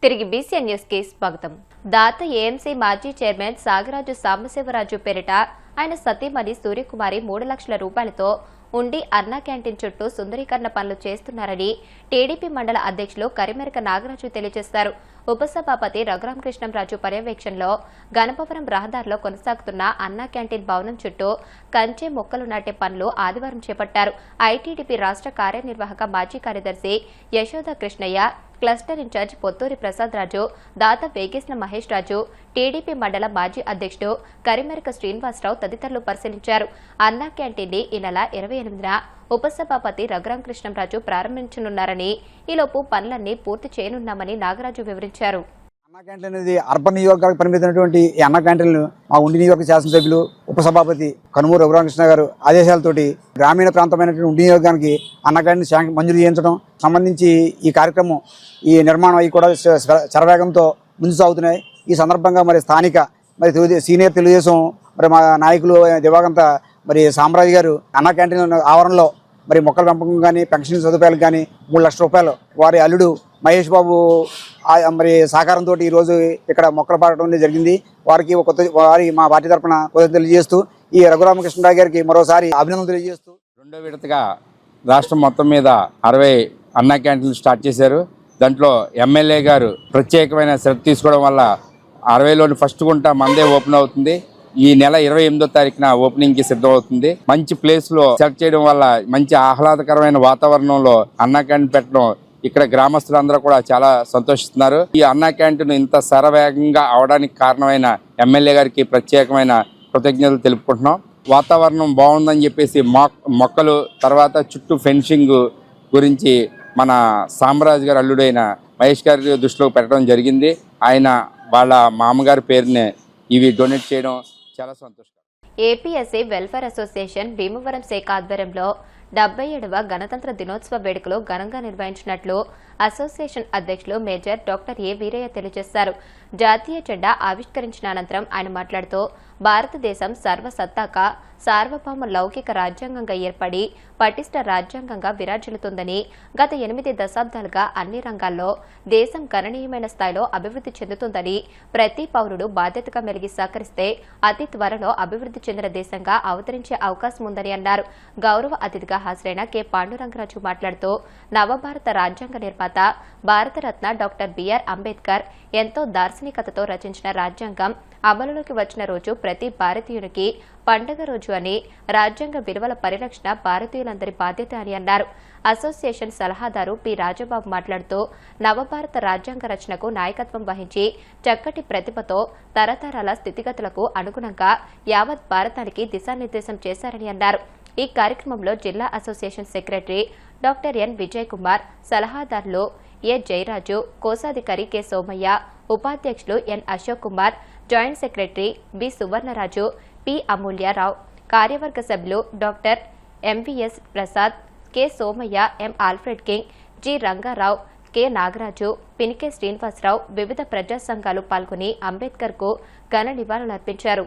తిరిగి BCN news కి స్వాగతం. దాత ఏఎంసీ మాజీ చైర్మన్ సాగరాజు సాంబశివరాజు పేరిట ఆయన సతీమణి సూర్యకుమారి 3 లక్షల రూపాయలతో ఉండి అన్నా క్యాంటీన్ చుట్టూ సుందరీకరణ పనులు చేస్తున్నారని టీడీపీ మండల అధ్యక్షులు కరిమెరక నాగరాజు తెలియజేశారు. ఉపసభాపతి రఘురామకృష్ణంరాజు పర్యవేక్షణలో గణపవరం రహదారిలో కొనసాగుతున్న అన్నా క్యాంటీన్ భవనం చుట్టూ కంచె మొక్కలు నాటే పనులు ఆదివారం చేపట్టారు. ఐటీడీపీ రాష్ట్ర కార్యనిర్వాహక మాజీ కార్యదర్శి యశోద కృష్ణయ్య, క్లస్టర్ ఇన్ఛార్జ్ పొత్తూరి ప్రసాద్ రాజు, దాత వేగేశ్న మహేష్ రాజు, టీడీపీ మండల మాజీ అధ్యక్షుడు కరిమెరక శ్రీనివాసరావు తదితరులు పరిశీలించారు. అన్నా క్యాంటీన్ ని ఈ నెల 28న ఉపసభాపతి రఘురామకృష్ణంరాజు ప్రారంభించనున్నారని, ఈలోపు పనులన్నీ పూర్తి చేయనున్నామని నాగరాజు వివరించారు. అన్నా క్యాంటీన్ అనేది అర్బన్ నియోజకవర్గ పరిమితమైనటువంటి ఈ అన్నా క్యాంటీన్లు మా ఉండి నియోజక శాసనసభ్యులు ఉపసభాపతి కనుమూరు రఘురామకృష్ణ గారు ఆదేశాలతోటి గ్రామీణ ప్రాంతమైనటువంటి ఉండి నియోజకానికి అన్నా క్యాంటీన్ మంజూరు చేయించడం సంబంధించి ఈ కార్యక్రమం ఈ నిర్మాణం అవి కూడా శరవేగంతో ముందు సాగుతున్నాయి. ఈ సందర్భంగా మరి స్థానిక సీనియర్ తెలుగుదేశం మరి మా నాయకులు దివాగంత మరి సామ్రాజ్ గారు అన్నా క్యాంటీన్ ఆవరణలో మరి మొక్కల పెంపకం కానీ పెన్షన్ సదుపాయాలకు కానీ 3 లక్షల రూపాయలు వారి అల్లుడు మహేష్ బాబు మరి సహకారంతో ఈరోజు ఇక్కడ మొక్కలు పాడటం జరిగింది. వారికి మా పార్టీ తరఫున కృతజ్ఞతలు తెలియజేస్తూ ఈ రఘురామకృష్ణరావు గారికి మరోసారి అభినందనలు తెలియజేస్తూ రెండో విడతగా రాష్ట్రం మొత్తం మీద 60 అన్నా క్యాంటీన్లు స్టార్ట్ చేశారు. దాంట్లో ఎమ్మెల్యే గారు ప్రత్యేకమైన శ్రద్ధ తీసుకోవడం వల్ల 60లోని ఫస్ట్ గుంట మందే ఓపెన్ అవుతుంది. ఈ నెల 28వ తారీఖున ఓపెనింగ్ కి సిద్ధమవుతుంది. మంచి ప్లేస్ లో సెలెక్ట్ చేయడం వల్ల మంచి ఆహ్లాదకరమైన వాతావరణంలో అన్నా క్యాంటీన్ పెట్టడం ఇక్కడ గ్రామస్తులందరూ కూడా చాలా సంతోషిస్తున్నారు. ఈ అన్నా క్యాంటీన్ ఇంత శరవేగంగా అవడానికి కారణమైన ఎమ్మెల్యే గారికి ప్రత్యేకమైన కృతజ్ఞతలు తెలుపుకుంటున్నాం. వాతావరణం బాగుందని చెప్పేసి మొక్కలు తర్వాత చుట్టూ ఫెన్సింగ్ గురించి మన సామ్రాజ్ గారు అల్లుడైన మహేష్ గారి దృష్టిలో పెట్టడం జరిగింది. ఆయన వాళ్ళ మామగారి పేరునే ఇవి డొనేట్ చేయడం చాలా సంతోషం. ఏపీఎస్సీ వెల్ఫేర్ అసోసియేషన్ భీమవరం శాఖ ఆధ్వర్యంలో 77వ గణతంత్ర దినోత్సవ వేడుకలు ఘనంగా నిర్వహించినట్లు అసోసియేషన్ అధ్యక్షులు మేజర్ డాక్టర్ ఏ వీరయ్య తెలియజేశారు. జాతీయ జెండా ఆవిష్కరించిన అనంతరం ఆయన మాట్లాడుతూ భారతదేశం సర్వసత్తాక సార్వభౌమ లౌకిక రాజ్యాంగంగా ఏర్పడి పటిష్ట రాజ్యాంగంగా విరాజిల్లుతుందని, గత 8 దశాబ్దాలుగా అన్ని రంగాల్లో దేశం గణనీయమైన స్థాయిలో అభివృద్ధి చెందుతుందని, ప్రతి పౌరుడు బాధ్యతగా మెలిగి సహకరిస్తే అతి త్వరలో అభివృద్ధి చెందిన దేశంగా అవతరించే అవకాశం ఉందని అన్నారు. గౌరవ అతిథిగా హాజరైన కె పాండురంగరాజు మాట్లాడుతూ నవభారత రాజ్యాంగ నిర్మాత భారతరత్న డాక్టర్ బిఆర్ అంబేద్కర్ ఎంతో దార్శనికతతో రచించిన రాజ్యాంగం అమలులోకి వచ్చిన రోజు ప్రతి భారతీయునికి పండుగ రోజు అని, రాజ్యాంగ విలువల పరిరక్షణ భారతీయులందరి బాధ్యత అని అన్నారు. అసోసియేషన్ సలహాదారు పి రాజబాబు మాట్లాడుతూ నవభారత రాజ్యాంగ రచనకు నాయకత్వం వహించి చక్కటి ప్రతిభతో తరతరాల స్థితిగతులకు అనుగుణంగా యావత్ భారతానికి దిశానిర్దేశం చేశారని అన్నారు. ఈ కార్యక్రమంలో జిల్లా association secretary doctor N Vijay Kumar, సలహాదారులు ఏ జయరాజు, కోశాధికారి కె సోమయ్య, ఉపాధ్యక్షులు N Ashok Kumar, joint secretary B Suvarnaraju, P Amulyarao, కార్యవర్గ సభ్యులు doctor MVS Prasad, K Somaiah, M Alfred King, G Rangarao, K Nagaraju, Pinike Srinivasarao, వివిధ ప్రజా సంఘాలు పాల్గొని అంబేద్కర్ కు ఘన నివాళులర్పించారు.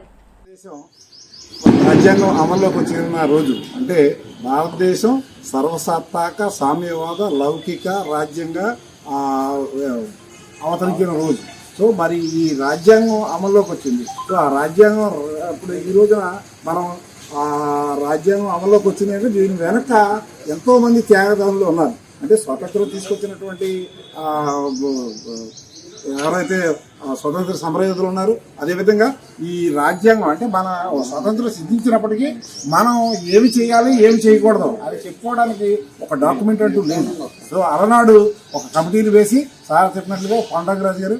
రాజ్యాంగం అమల్లోకి వచ్చిన రోజు అంటే భారతదేశం సర్వసత్తాక సామ్యవాద లౌకిక రాజ్యంగా అవతరించిన రోజు. సో మరి ఈ రాజ్యాంగం అమల్లోకి వచ్చింది. సో ఆ రాజ్యాంగం ఇప్పుడు ఈ రోజున మనం ఆ రాజ్యాంగం అమల్లోకి వచ్చిందంటే దీని వెనక ఎంతోమంది త్యాగదారులు ఉన్నారు. అంటే స్వతంత్రం తీసుకొచ్చినటువంటి ఎవరైతే స్వతంత్ర సమరయోధులు ఉన్నారు, అదేవిధంగా ఈ రాజ్యాంగం అంటే మన స్వతంత్రం సిద్ధించినప్పటికీ మనం ఏమి చేయాలి ఏమి చేయకూడదు అది చెప్పుకోవడానికి ఒక డాక్యుమెంట్ అంటూ లేదు. సో అలనాడు ఒక కమిటీలు వేసి సార్ చెప్పినట్లుగా పాండురంగరాజు గారు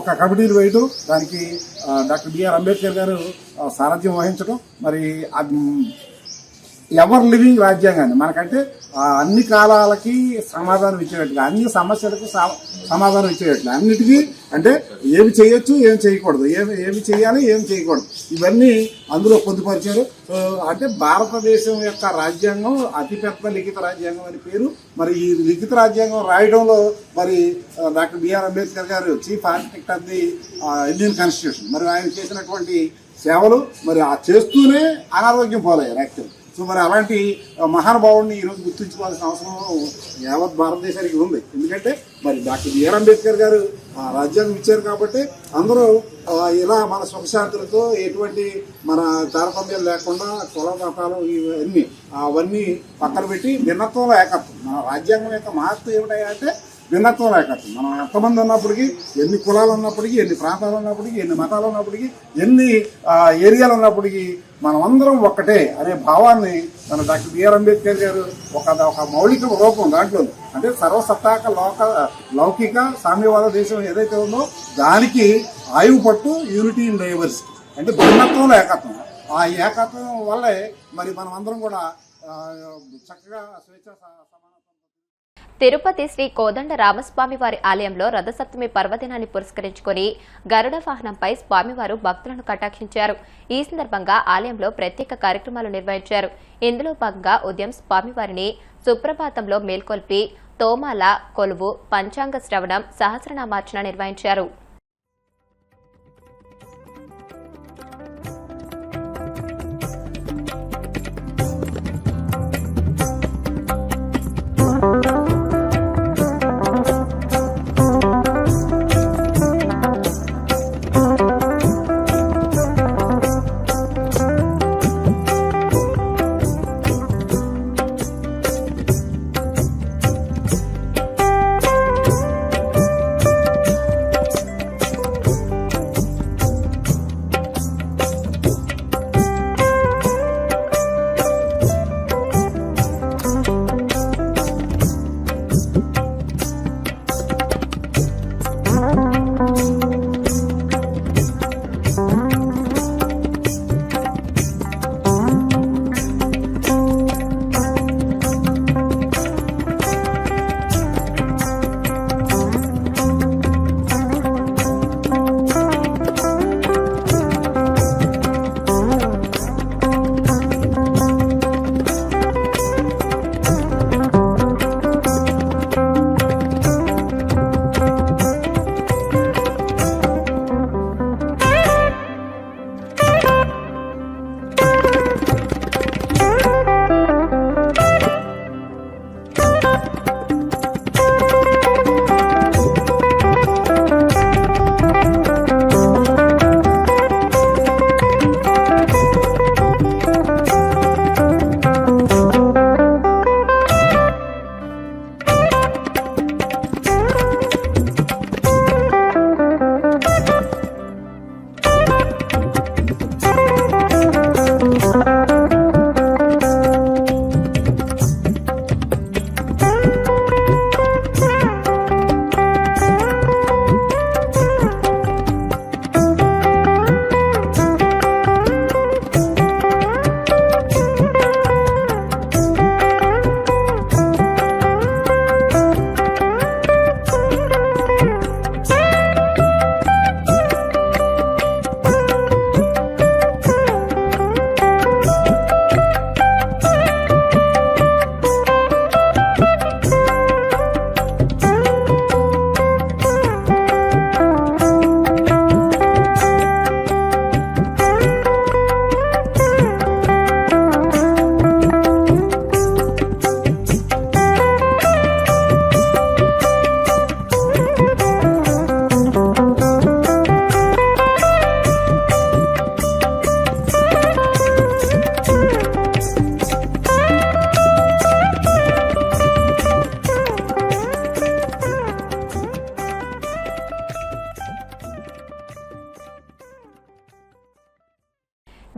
ఒక కమిటీలు వేయటం, దానికి డాక్టర్ బిఆర్ అంబేద్కర్ గారు సారథ్యం వహించడం, మరి ఎవర్ లివింగ్ రాజ్యాంగాన్ని మనకంటే అన్ని కాలాలకి సమాధానం ఇచ్చేటట్టుగా, అన్ని సమస్యలకు సమాధానం ఇచ్చేటట్లు, అన్నిటికీ అంటే ఏమి చేయొచ్చు ఏమి చేయకూడదు, ఏమి చేయాలి ఏమి చేయకూడదు ఇవన్నీ అందులో పొందుపరిచారు. అంటే భారతదేశం యొక్క రాజ్యాంగం అతిపెద్ద లిఖిత రాజ్యాంగం అని పేరు. మరి ఈ లిఖిత రాజ్యాంగం రాయడంలో మరి డాక్టర్ బిఆర్ అంబేద్కర్ గారు chief architect of the Indian constitution. మరి ఆయన చేసినటువంటి సేవలు మరి చేస్తూనే అనారోగ్యం పాలయ్యారు. యాక్చువల్ సో మరి అలాంటి మహానుభావుడిని ఈరోజు గుర్తుంచుకోవాల్సిన అవసరం యావత్ భారతదేశానికి ఉంది. ఎందుకంటే మరి డాక్టర్ బిఆర్ అంబేద్కర్ గారు రాజ్యాంగం ఇచ్చారు కాబట్టి అందరూ ఇలా మన సుఖశాంతులతో ఎటువంటి మన తారతమ్యాలు లేకుండా కుల మతాలు అవన్నీ పక్కన పెట్టి భిన్నత్వంలో ఏకత్వం. మన రాజ్యాంగం యొక్క మహత్వం ఏమిటంటే భిన్నత్వం ఏకత్వం. మనం ఎంతమంది ఉన్నప్పటికీ, ఎన్ని కులాలు ఉన్నప్పటికీ, ఎన్ని ప్రాంతాలు ఉన్నప్పటికీ, ఎన్ని మతాలు ఉన్నప్పటికీ, ఎన్ని ఏరియాలు ఉన్నప్పటికీ మనమందరం ఒక్కటే అనే భావాన్ని మన డాక్టర్ బిఆర్ అంబేద్కర్ గారు ఒక మౌలిక రూపం దాంట్లో అంటే సర్వసత్తాక లౌకిక సామ్యవాద దేశం ఏదైతే ఉందో దానికి ఆయువు పట్టు యూనిటీ ఇన్ డైవర్సిటీ అంటే భిన్నత్వంలో ఏకత్వం. ఆ ఏకత్వం వల్లే మరి మనం అందరం కూడా చక్కగా స్వేచ్ఛ తిరుపతి శ్రీ కోదండ రామస్వామి వారి ఆలయంలో రథసప్తమి పర్వదినాన్ని పురస్కరించుకుని గరుడ వాహనంపై స్వామివారు భక్తులను కటాక్షించారు. ఈ సందర్భంగా ఆలయంలో ప్రత్యేక కార్యక్రమాలు నిర్వహించారు. ఇందులో భాగంగా ఉదయం స్వామివారిని సుప్రభాతంలో మేల్కొల్పి తోమాల కొలువు, పంచాంగ శ్రవణం, సహస్రనామార్చన నిర్వహించారు.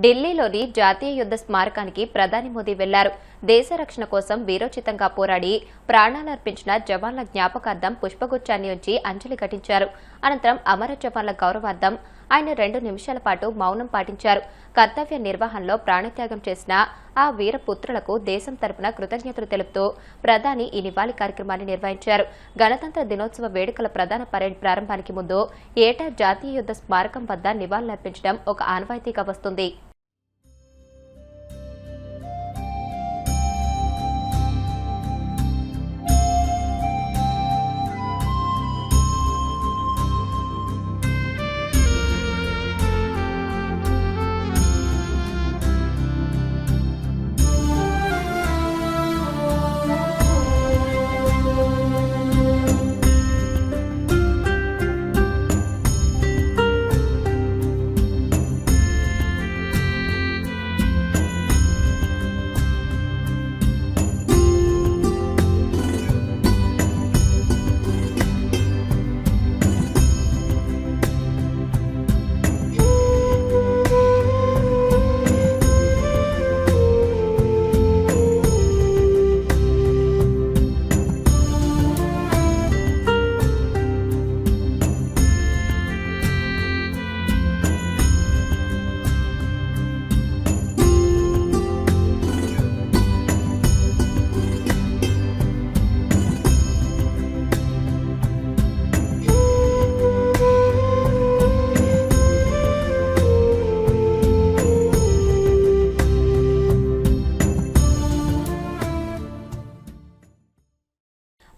ఢిల్లీలోని జాతీయ యుద్ధ స్మారకానికి ప్రధాని మోదీ వెళ్లారు. దేశ రక్షణ కోసం వీరోచితంగా పోరాడి ప్రాణాలర్పించిన జవాన్ల జ్ఞాపకార్థం పుష్పగుచ్చాన్ని ఉంచి అంజలి ఘటించారు. అనంతరం అమర జవాన్ల గౌరవార్థం ఆయన 2 నిమిషాల పాటు మౌనం పాటించారు. కర్తవ్య నిర్వహణలో ప్రాణత్యాగం చేసిన ఆ వీరపుత్రులకు దేశం తరపున కృతజ్ఞతలు తెలుపుతూ ప్రధాని ఈ నివాళి కార్యక్రమాన్ని నిర్వహించారు. గణతంత్ర దినోత్సవ వేడుకల ప్రధాన పరేడ్ ప్రారంభానికి ముందు ఏటా జాతీయ యుద్ధ స్మారకం వద్ద నివాళులర్పించడం ఒక ఆనవాయితీగా వస్తుంది.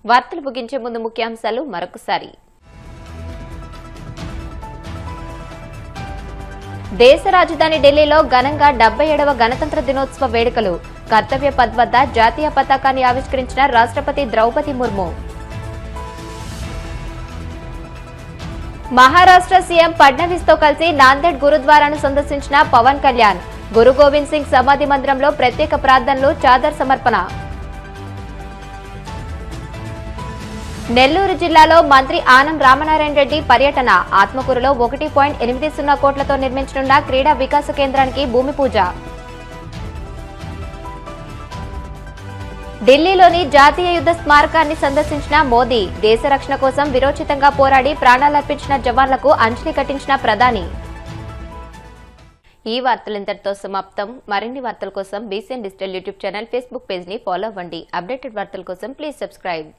వార్తలు ముగించే ముందు ముఖ్యాంశాలు మరొకసారి. దేశ రాజధాని ఢిల్లీలో ఘనంగా 77వ గణతంత్ర దినోత్సవ వేడుకలు. కర్తవ్య పథ్ వద్ద జాతీయ పతాకాన్ని ఆవిష్కరించిన రాష్ట్రపతి ద్రౌపది ముర్ము. మహారాష్ట్ర సీఎం ఫడ్నవీస్ తో కలిసి నాందేడ్ గురుద్వారాను సందర్శించిన పవన్ కళ్యాణ్. గురు గోవింద్ సింగ్ సమాధి మందిరంలో ప్రత్యేక ప్రార్థనలు, చాదర్ సమర్పణ. నెల్లూరు జిల్లాలో మంత్రి ఆనం రామనారాయణ రెడ్డి పర్యటన. ఆత్మకూరులో 1.80 కోట్లతో నిర్మించనున్న క్రీడా వికాస కేంద్రానికి భూమి పూజ. ఢిల్లీలోని జాతీయ యుద్ధ స్మారకాన్ని సందర్శించిన మోదీ. దేశ రక్షణ కోసం విరోచితంగా పోరాడి ప్రాణాలర్పించిన జవాన్లకు అంజలి ఘటించిన ప్రధాని. ఈ వార్తలు ఇంతటితో సమాప్తం. మరిన్ని వార్తల కోసం BCN digital YouTube channel, Facebook page ని ఫాలో అవ్వండి. అప్డేటెడ్ వార్తల కోసం ప్లీజ్ సబ్స్క్రైబ్.